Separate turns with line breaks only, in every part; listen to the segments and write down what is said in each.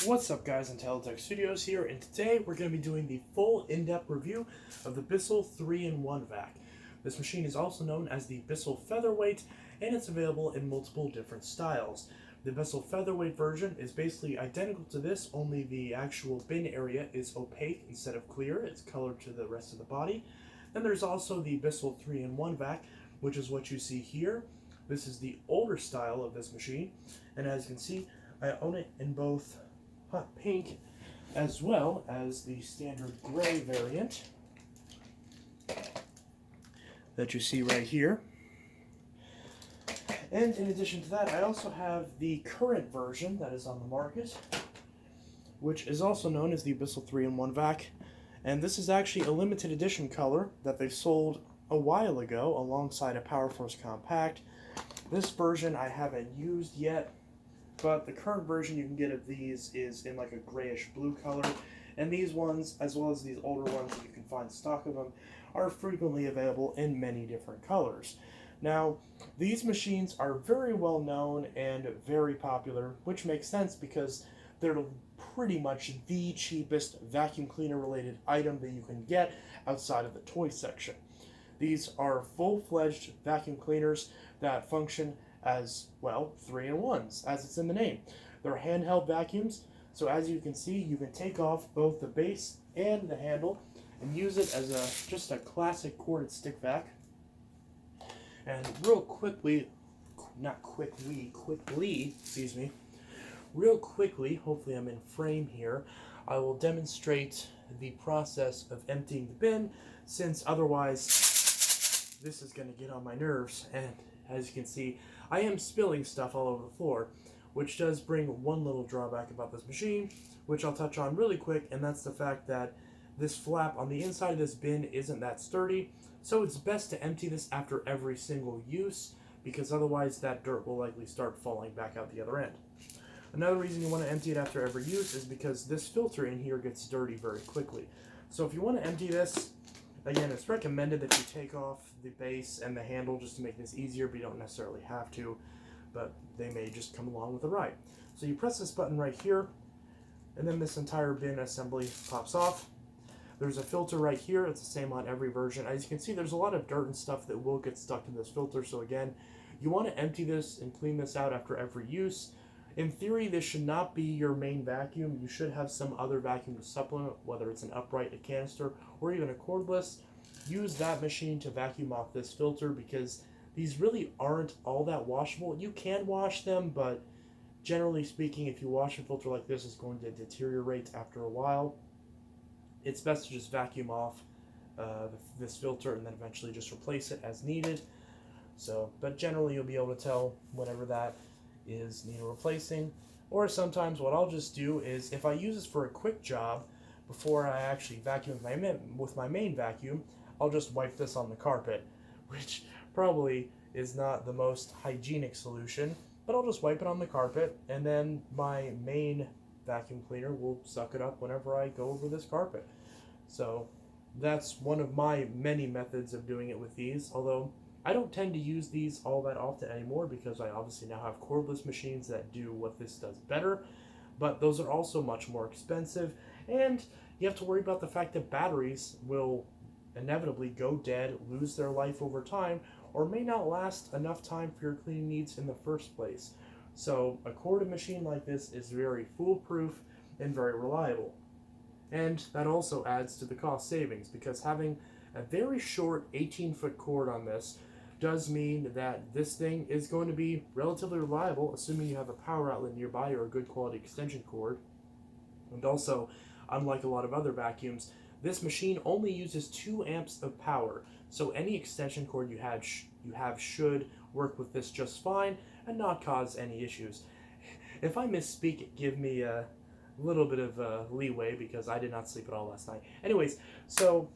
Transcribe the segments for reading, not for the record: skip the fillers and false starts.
What's up, guys? Intelitech Studios here, and today we're going to be doing the full in-depth review of the Bissell 3-in-1 vac. This machine is also known as the Bissell Featherweight, and it's available in multiple different styles. The Bissell Featherweight version is basically identical to this, only the actual bin area is opaque instead of clear. It's colored to the rest of the body. Then there's also the Bissell 3-in-1 vac, which is what you see here. This is the older style of this machine, and as you can see, I own it in both hot pink as well as the standard gray variant that you see right here. And in addition to that, I also have the current version that is on the market, which is also known as the Bissell 3-in-1 vac. And this is actually a limited edition color that they sold a while ago alongside a Power Force Compact. This version I haven't used yet, but the current version you can get of these is in like a grayish blue color, and these ones, as well as these older ones that you can find stock of them, are frequently available in many different colors. Now, these machines are very well known and very popular, which makes sense because they're pretty much the cheapest vacuum cleaner related item that you can get outside of the toy section. These are full-fledged vacuum cleaners that function as, well, 3-in-1s, as it's in the name. They're handheld vacuums, so as you can see, you can take off both the base and the handle and use it as just a classic corded stick vac. And real quickly, hopefully I'm in frame here, I will demonstrate the process of emptying the bin, since otherwise this is going to get on my nerves, and as you can see, I am spilling stuff all over the floor, which does bring one little drawback about this machine, which I'll touch on really quick, and that's the fact that this flap on the inside of this bin isn't that sturdy, so it's best to empty this after every single use, because otherwise that dirt will likely start falling back out the other end. Another reason you want to empty it after every use is because this filter in here gets dirty very quickly. So if you want to empty this, again, it's recommended that you take off the base and the handle just to make this easier, but you don't necessarily have to, but they may just come along with the ride. So you press this button right here, and then this entire bin assembly pops off. There's a filter right here. It's the same on every version. As you can see, there's a lot of dirt and stuff that will get stuck in this filter, so again, you want to empty this and clean this out after every use. In theory, this should not be your main vacuum. You should have some other vacuum to supplement, whether it's an upright, a canister, or even a cordless. Use that machine to vacuum off this filter because these really aren't all that washable. You can wash them, but generally speaking, if you wash a filter like this, it's going to deteriorate after a while. It's best to just vacuum off this filter and then eventually just replace it as needed. So, but generally you'll be able to tell whenever that is needed replacing. Or sometimes what I'll just do is, if I use this for a quick job before I actually vacuum with my main vacuum, I'll just wipe this on the carpet, which probably is not the most hygienic solution, but I'll just wipe it on the carpet, and then my main vacuum cleaner will suck it up whenever I go over this carpet. So that's one of my many methods of doing it with these, although I don't tend to use these all that often anymore because I obviously now have cordless machines that do what this does better, but those are also much more expensive, and you have to worry about the fact that batteries will inevitably go dead, lose their life over time, or may not last enough time for your cleaning needs in the first place. So a corded machine like this is very foolproof and very reliable. And that also adds to the cost savings, because having a very short 18-foot cord on this does mean that this thing is going to be relatively reliable, assuming you have a power outlet nearby or a good quality extension cord. And also, unlike a lot of other vacuums, this machine only uses 2 amps of power, so any extension cord you have should work with this just fine and not cause any issues. If I misspeak, give me a little bit of leeway because I did not sleep at all last night. Anyways, so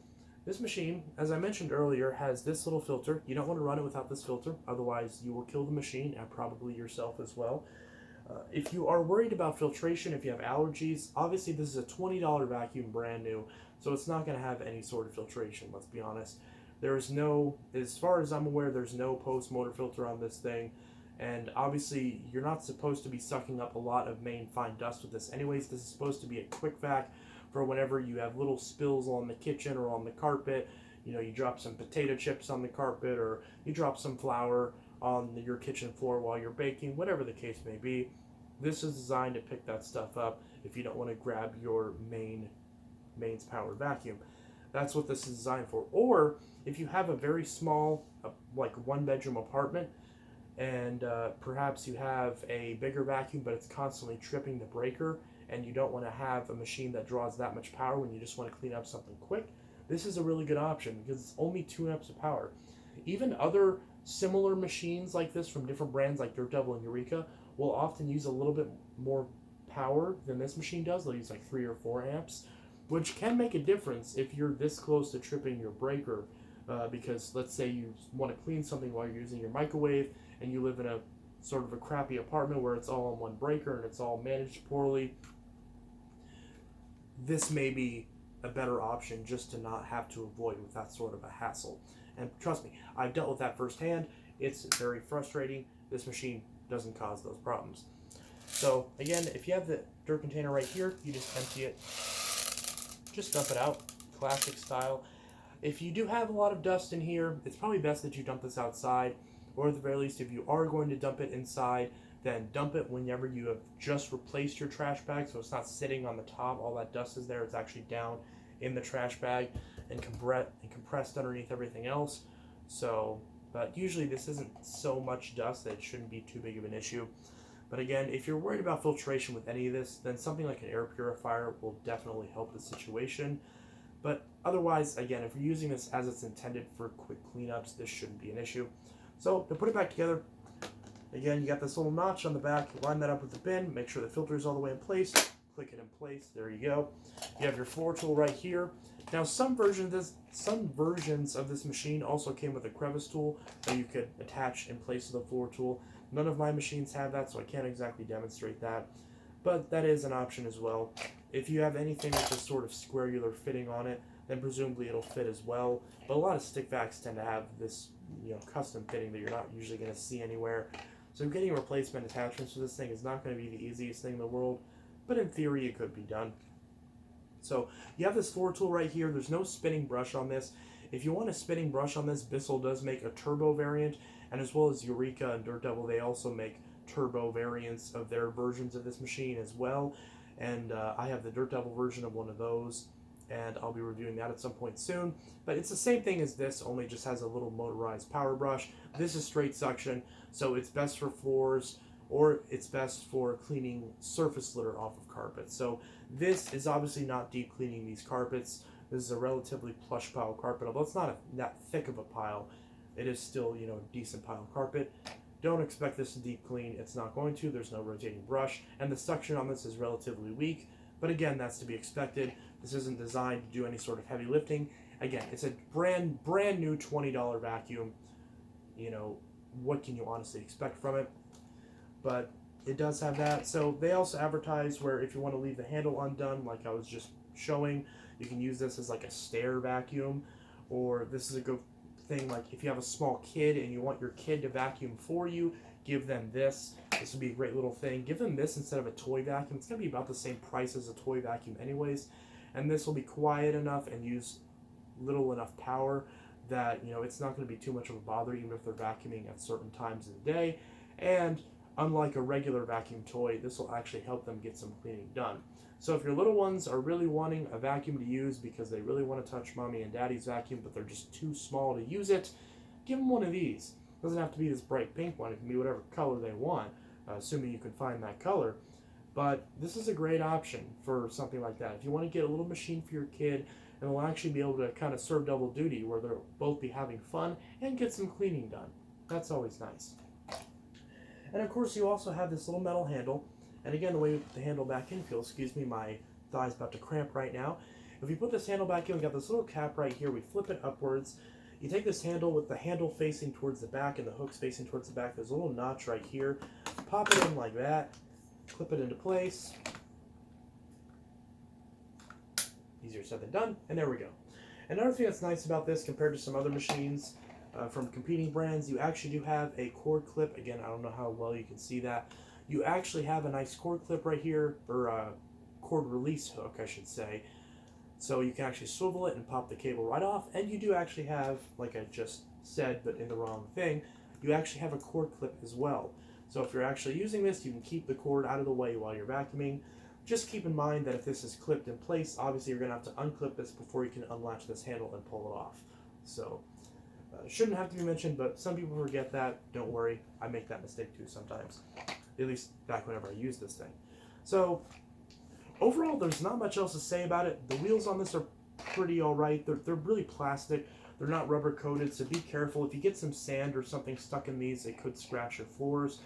this machine, as I mentioned earlier, has this little filter. You don't want to run it without this filter, otherwise you will kill the machine and probably yourself as well. If you are worried about filtration, if you have allergies, obviously this is a $20 vacuum brand new, so it's not going to have any sort of filtration, let's be honest. There is no, as far as I'm aware, there's no post-motor filter on this thing. And obviously, you're not supposed to be sucking up a lot of main fine dust with this anyways. This is supposed to be a quick vac for whenever you have little spills on the kitchen or on the carpet. You know, you drop some potato chips on the carpet, or you drop some flour on your kitchen floor while you're baking, whatever the case may be. This is designed to pick that stuff up if you don't want to grab your mains powered vacuum. That's what this is designed for. Or if you have a very small, like 1-bedroom apartment, and perhaps you have a bigger vacuum but it's constantly tripping the breaker, and you don't want to have a machine that draws that much power when you just want to clean up something quick, this is a really good option because it's only 2 amps of power. Even other similar machines like this from different brands like Dirt Devil and Eureka will often use a little bit more power than this machine does. They'll use like 3 or 4 amps, which can make a difference if you're this close to tripping your breaker. Because let's say you want to clean something while you're using your microwave, and you live in a sort of a crappy apartment where it's all on one breaker and it's all managed poorly. This may be a better option just to not have to avoid with that sort of a hassle. And trust me, I've dealt with that firsthand. It's very frustrating. This machine doesn't cause those problems. So again, if you have the dirt container right here, you just empty it. Just dump it out, classic style. If you do have a lot of dust in here, it's probably best that you dump this outside, or at the very least, if you are going to dump it inside, then dump it whenever you have just replaced your trash bag, so it's not sitting on the top, all that dust is there, it's actually down in the trash bag and compressed underneath everything else. So, but usually this isn't so much dust that it shouldn't be too big of an issue. But again, if you're worried about filtration with any of this, then something like an air purifier will definitely help the situation. But otherwise, again, if you're using this as it's intended for quick cleanups, this shouldn't be an issue. So to put it back together, again, you got this little notch on the back, line that up with the bin, make sure the filter is all the way in place, click it in place, there you go. You have your floor tool right here. Now some versions of this machine also came with a crevice tool that you could attach in place of the floor tool. None of my machines have that, so I can't exactly demonstrate that, but that is an option as well. If you have anything with this sort of squarular fitting on it, then presumably it'll fit as well. But a lot of stick vacs tend to have this, custom fitting that you're not usually going to see anywhere. So getting replacement attachments for this thing is not going to be the easiest thing in the world, but in theory it could be done. So you have this floor tool right here. There's no spinning brush on this. If you want a spinning brush on this, Bissell does make a turbo variant, and as well as Eureka and Dirt Devil, they also make turbo variants of their versions of this machine as well. And I have the Dirt Devil version of one of those, and I'll be reviewing that at some point soon. But it's the same thing as this, only just has a little motorized power brush. This is straight suction, so it's best for floors, or it's best for cleaning surface litter off of carpets. So this is obviously not deep cleaning these carpets. This is a relatively plush pile carpet, although it's not that thick of a pile. It is still, a decent pile of carpet. Don't expect this to deep clean. It's not going to. There's no rotating brush, and the suction on this is relatively weak. But again, that's to be expected. This isn't designed to do any sort of heavy lifting. Again, it's a brand new $20 vacuum. What can you honestly expect from it? But it does have that. So they also advertise where if you want to leave the handle undone, like I was just showing, you can use this as like a stair vacuum. Or this is a good thing, like if you have a small kid and you want your kid to vacuum for you, give them this. This would be a great little thing. Give them this instead of a toy vacuum. It's going to be about the same price as a toy vacuum anyways. And this will be quiet enough and use little enough power that, it's not going to be too much of a bother even if they're vacuuming at certain times of the day. And unlike a regular vacuum toy, this will actually help them get some cleaning done. So if your little ones are really wanting a vacuum to use because they really want to touch mommy and daddy's vacuum, but they're just too small to use it, give them one of these. It doesn't have to be this bright pink one. It can be whatever color they want, assuming you can find that color. But this is a great option for something like that. If you want to get a little machine for your kid, and they'll actually be able to kind of serve double duty where they'll both be having fun and get some cleaning done. That's always nice. And of course you also have this little metal handle. And again, the way the handle back in feels, excuse me, my thigh's about to cramp right now. If you put this handle back in, we got this little cap right here. We flip it upwards. You take this handle with the handle facing towards the back and the hooks facing towards the back. There's a little notch right here. Pop it in like that. Clip it into place. Easier said than done. And there we go. Another thing that's nice about this compared to some other machines from competing brands. You actually do have a cord clip. Again, I don't know how well you can see that. You actually have a nice cord clip right here, or a cord release hook, I should say. So you can actually swivel it and pop the cable right off. And you do actually have, like I just said, but in the wrong thing, you actually have a cord clip as well. So if you're actually using this, you can keep the cord out of the way while you're vacuuming. Just keep in mind that if this is clipped in place, obviously you're going to have to unclip this before you can unlatch this handle and pull it off. So shouldn't have to be mentioned, but some people forget that. Don't worry, I make that mistake too sometimes, at least back whenever I use this thing. So overall, there's not much else to say about it. The wheels on this are pretty alright. They're really plastic. They're not rubber coated, so be careful. If you get some sand or something stuck in these, it could scratch your floors.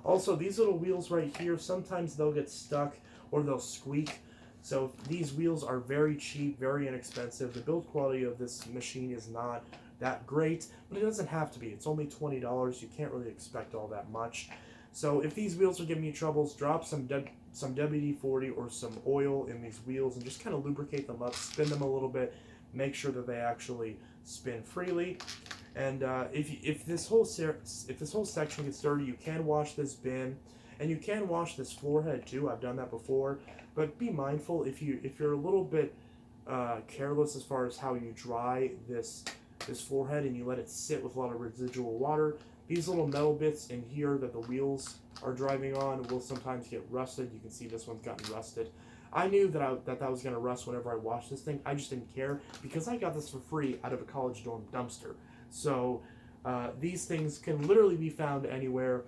Also, these little wheels right here, sometimes they'll get stuck or they'll squeak. So these wheels are very cheap, very inexpensive. The build quality of this machine is not that great, but it doesn't have to be. It's only $20. You can't really expect all that much. So if these wheels are giving you troubles, drop some WD-40 or some oil in these wheels and just kind of lubricate them up, spin them a little bit, make sure that they actually spin freely. And if this whole section gets dirty, you can wash this bin, and you can wash this floor head too. I've done that before, but be mindful if you're a little bit careless as far as how you dry this floor head and you let it sit with a lot of residual water. These little metal bits in here that the wheels are driving on will sometimes get rusted. You can see this one's gotten rusted. I knew that that was going to rust whenever I washed this thing. I just didn't care because I got this for free out of a college dorm dumpster. So these things can literally be found anywhere.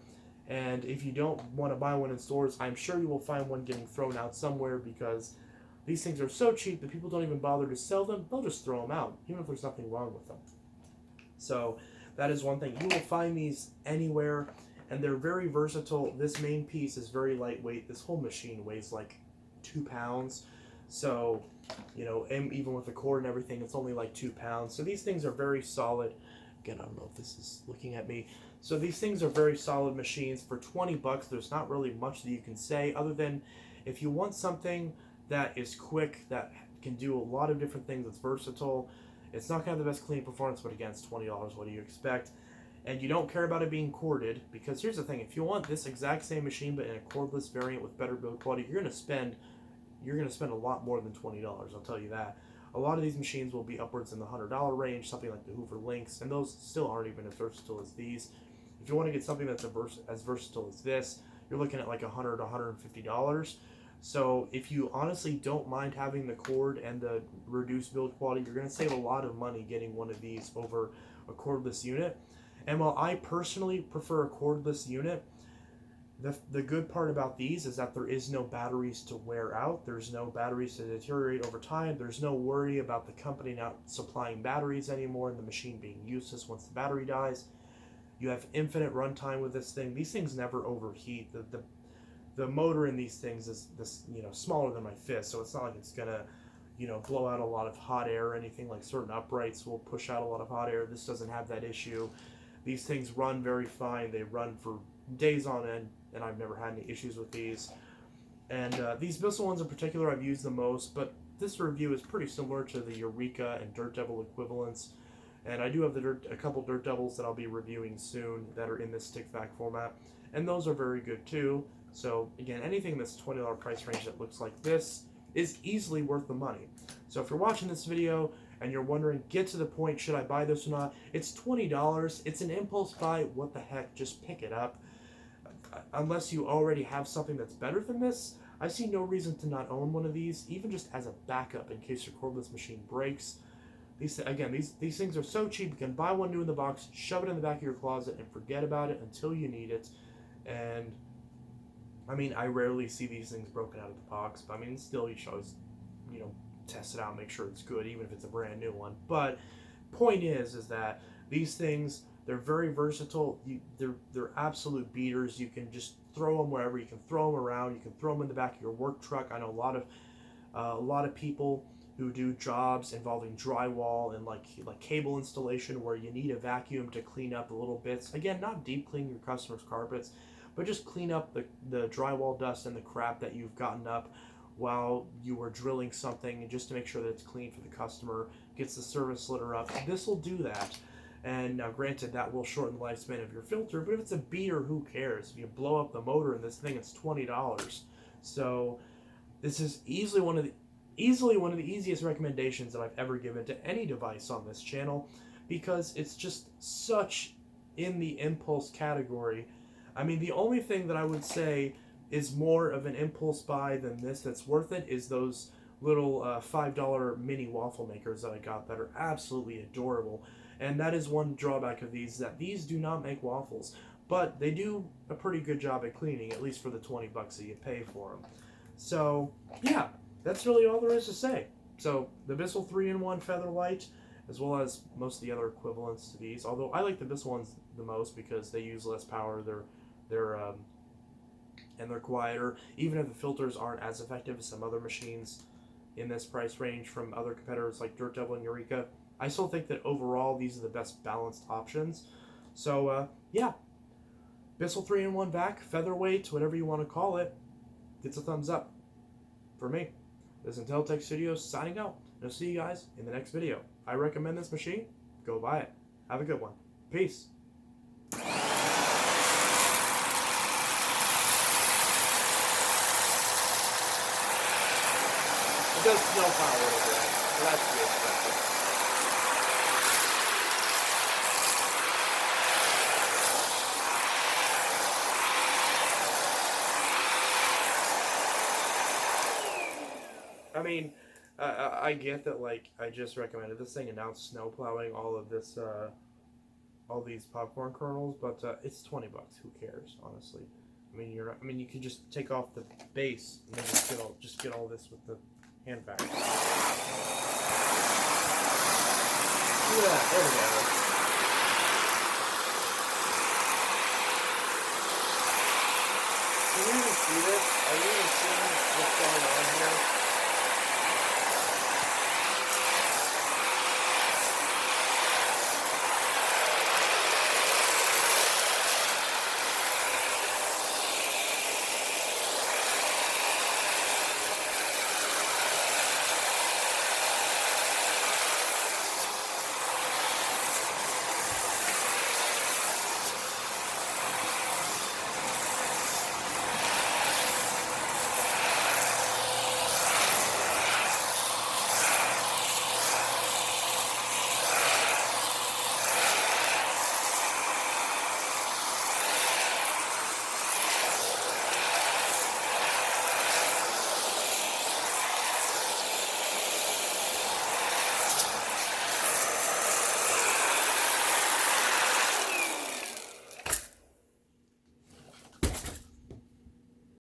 And if you don't want to buy one in stores, I'm sure you will find one getting thrown out somewhere because these things are so cheap that people don't even bother to sell them. They'll just throw them out, even if there's nothing wrong with them. So that is one thing. You will find these anywhere, and they're very versatile. This main piece is very lightweight. This whole machine weighs like 2 pounds. So, you know, and even with the cord and everything, it's only like 2 pounds. So these things are very solid. Again, I don't know if this is looking at me. So these things are very solid machines. For 20 bucks, there's not really much that you can say other than if you want something that is quick, that can do a lot of different things, that's versatile. It's not going to have the best cleaning performance, but again, it's $20. What do you expect? And you don't care about it being corded, because here's the thing: if you want this exact same machine but in a cordless variant with better build quality, you're going to spend a lot more than $20. I'll tell you that. A lot of these machines will be upwards in the $100 range, something like the Hoover Lynx, and those still aren't even as versatile as these. If you want to get something that's as versatile as this, you're looking at like $100 to $150. So if you honestly don't mind having the cord and the reduced build quality, you're going to save a lot of money getting one of these over a cordless unit. And while I personally prefer a cordless unit, the good part about these is that there is no batteries to wear out. There's no batteries to deteriorate over time. There's no worry about the company not supplying batteries anymore and the machine being useless once the battery dies. You have infinite runtime with this thing. These things never overheat. The motor in these things is this, smaller than my fist, so it's not like it's gonna, blow out a lot of hot air or anything like certain uprights will push out a lot of hot air. This doesn't have that issue. These things run very fine. They run for days on end, and I've never had any issues with these. And these Bissell ones in particular, I've used the most, but this review is pretty similar to the Eureka and Dirt Devil equivalents. And I do have a couple Dirt Devils that I'll be reviewing soon that are in this stick vac format, and those are very good too. So again, anything in this $20 price range that looks like this is easily worth the money. So if you're watching this video and you're wondering, get to the point, should I buy this or not? It's $20. It's an impulse buy. What the heck? Just pick it up. Unless you already have something that's better than this, I see no reason to not own one of these, even just as a backup in case your cordless machine breaks. These things are so cheap. You can buy one new in the box, shove it in the back of your closet, and forget about it until you need it. And I mean, I rarely see these things broken out of the box, but I mean, still, you should always, test it out, make sure it's good, even if it's a brand new one. But point is that these things, they're very versatile. They're absolute beaters. You can just throw them wherever. You can throw them around. You can throw them in the back of your work truck. I know a lot of people who do jobs involving drywall and like cable installation where you need a vacuum to clean up the little bits. Again, not deep clean your customers' carpets, but just clean up the drywall dust and the crap that you've gotten up while you were drilling something, and just to make sure that it's clean for the customer, gets the service litter up. This will do that. And now, granted, that will shorten the lifespan of your filter, but if it's a beater, who cares? If you blow up the motor in this thing, it's $20. So this is easily one of the easiest recommendations that I've ever given to any device on this channel, because it's just such in the impulse category. I mean, the only thing that I would say is more of an impulse buy than this that's worth it is those little $5 mini waffle makers that I got that are absolutely adorable. And that is one drawback of these, that these do not make waffles, but they do a pretty good job at cleaning, at least for the $20 that you pay for them. So yeah, that's really all there is to say. So the Bissell 3-in-1 Featherweight, as well as most of the other equivalents to these, although I like the Bissell ones the most because they use less power, and they're quieter, even if the filters aren't as effective as some other machines in this price range from other competitors like Dirt Devil and Eureka. I still think that overall these are the best balanced options. So yeah, Bissell 3-in-1 vac, Featherweight, whatever you want to call it, gets a thumbs up for me. This is Intelitech Studios signing out, and I'll see you guys in the next video. I recommend this machine. Go buy it. Have a good one. Peace. It does snowplow a little bit, so that's to be expected. I mean, I get that, like, I just recommended this thing, and now it's snow plowing all of this, all these popcorn kernels, but it's $20. Who cares, honestly? I mean, you could just take off the base and then just get all this with the hand vac. Yeah, there we go. Can you even see this? Are you even seeing what's going on here?